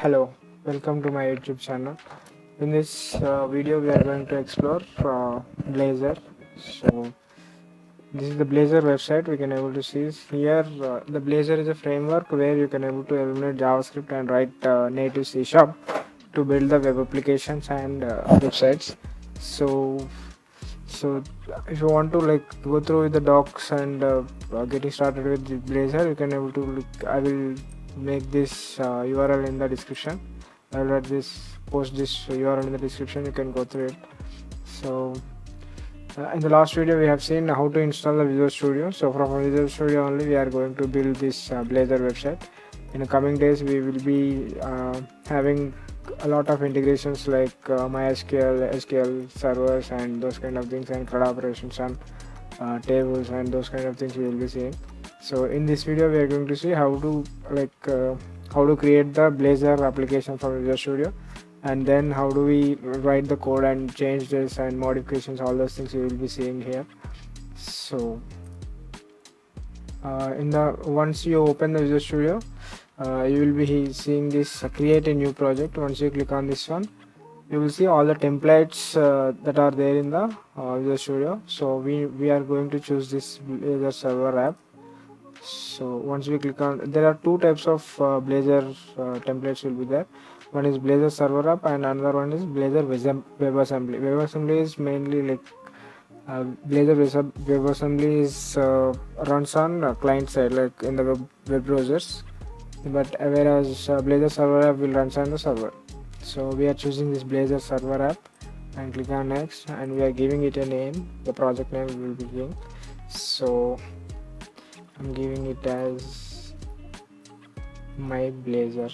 Hello, welcome to my YouTube channel. In this video, we are going to explore Blazor. So this is the Blazor website. We can able to see here. The Blazor is a framework where you can able to eliminate JavaScript and write native C# to build the web applications and websites. So so if you want to go through with the docs and getting started with the Blazor, you can able to I will make this URL in the description. I will post this URL in the description. You can go through it. So in the last video we have seen how to install the Visual Studio. So from Visual Studio only we are going to build this Blazor website. In the coming days we will be having a lot of integrations like MySQL, SQL servers and those kind of things, and CRUD operations and tables and those kind of things we will be seeing. So in this video we are going to see how to create the Blazor application from Visual Studio, and then how do we write the code and change this and modifications, all those things we will be seeing here. So once you open the Visual Studio, you will be seeing this create a new project. Once you click on this one, you will see all the templates that are there in the Visual Studio. So we are going to choose this Blazor server app. So once we click on, there are two types of Blazor templates will be there. One is Blazor server app and another one is Blazor WebAssembly. WebAssembly is mainly like Blazor WebAssembly is runs on client side, like in the web browsers, but whereas Blazor server app will run on the server. So we are choosing this Blazor server app and click on next, and we are giving it a name. The project name will be giving. So I'm giving it as my Blazor,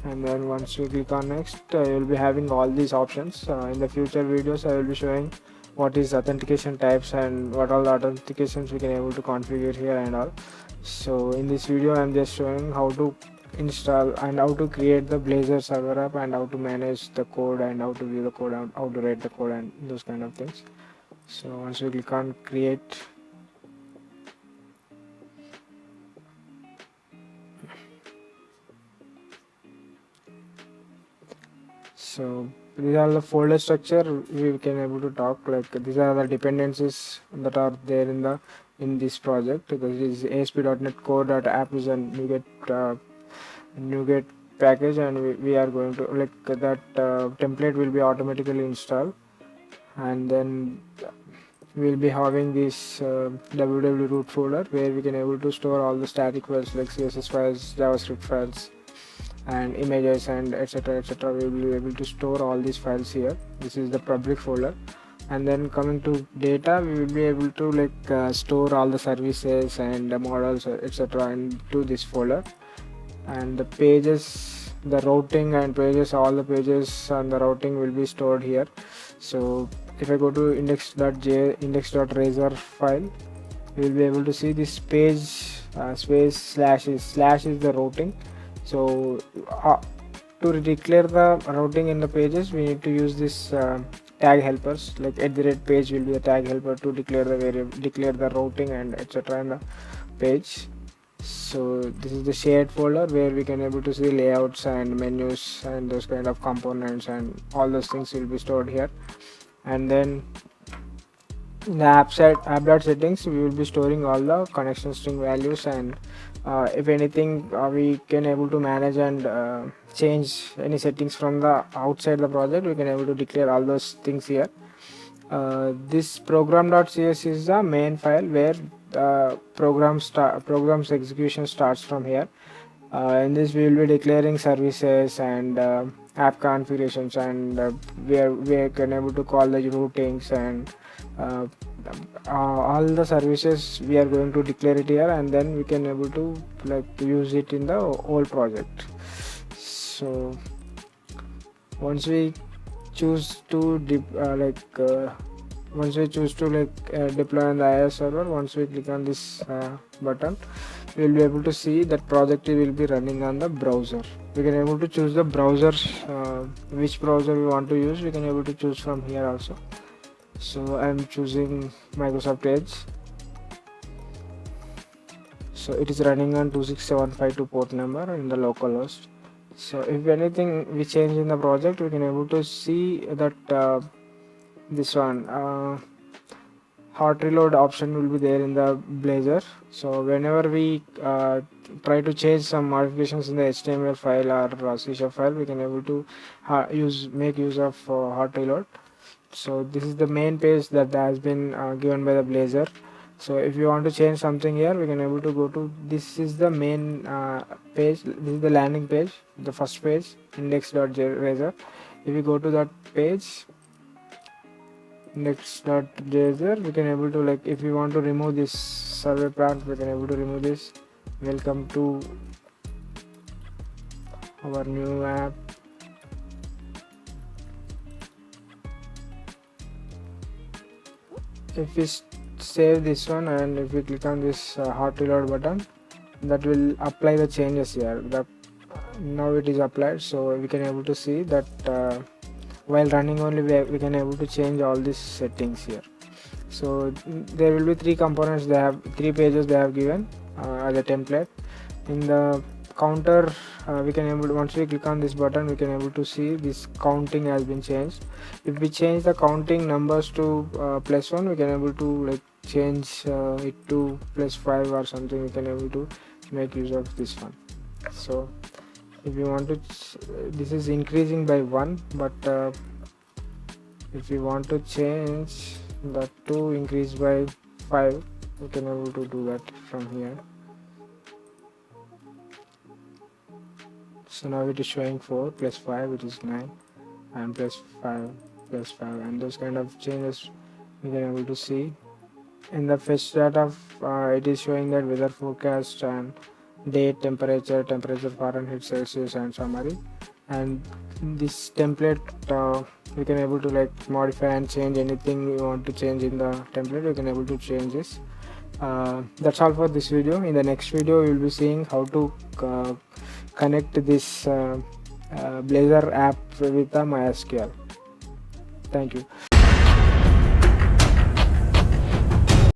and then once you click on next, you will be having all these options. In the future videos I will be showing what is authentication types and what all the authentications we can able to configure here and all. So in this video I'm just showing how to install and how to create the Blazor server app, and how to manage the code, and how to view the code, and how to write the code, and those kind of things. So once we click on create, so these are the folder structure we can able to talk, like these are the dependencies that are there in this project. This is ASP.NET Core.app is a NuGet package, and we are going to that template will be automatically installed, and then we'll be having this www root folder where we can able to store all the static files like CSS files, JavaScript files and images and etc. We will be able to store all these files here. This is the public folder. And then coming to data, we will be able to store all the services and the models etc into this folder. And the pages, the routing and pages, all the pages and the routing will be stored here. So if I go to index.razor file, we will be able to see this page space slash is the routing. So to declare the routing in the pages, we need to use this tag helpers, like @page will be a tag helper to declare the variable, declare the routing and etc in the page. So this is the shared folder where we can able to see layouts and menus and those kind of components, and all those things will be stored here. And then in the app settings, we will be storing all the connection string values, and if anything we can able to manage and change any settings from the outside the project, we can able to declare all those things here. This program.cs is the main file where program's execution starts from here. In this we will be declaring services and app configurations, and we can able to call the routings and all the services we are going to declare it here, and then we can able to use it in the whole project. So once we choose to deploy on the IIS server, once we click on this button, we will be able to see that project will be running on the browser. We can able to choose the browser, which browser we want to use. We can able to choose from here also. So I am choosing Microsoft Edge. So it is running on 26752 port number in the localhost. So if anything we change in the project, we can able to see that this one hot reload option will be there in the Blazor. So whenever we try to change some modifications in the HTML file or C# file, we can able to make use of hot reload. So this is the main page that has been given by the Blazor. So if you want to change something here, we can able to go to, this is the main page, this is the landing page, the first page, index.razor. If you go to that page, index.razor, we can able to, like, if you want to remove this survey part, we can able to remove this. Welcome to our new app. If we save this one and if we click on this hot reload button, that will apply the changes here. Now it is applied, so we can able to see that while running only we can able to change all these settings here. So there will be three components, they have three pages they have given as a template. In the counter, we can able to, once we click on this button, we can able to see this counting has been changed. If we change the counting numbers to +1, we can able to, like, change it to +5 or something. We can able to make use of this one. So if you want to this is increasing by 1, but if you want to change that to increase by 5, we can able to do that from here. So now it is showing 4 plus 5, which is 9, and +5 plus 5, and those kind of changes we can able to see. In the fetch data, it is showing that weather forecast and date, temperature Fahrenheit, Celsius, and summary. And this template we can able to, like, modify and change anything we want to change in the template. We can able to change this. That's all for this video. In the next video we will be seeing how to connect this Blazor app with the MySQL. Thank you.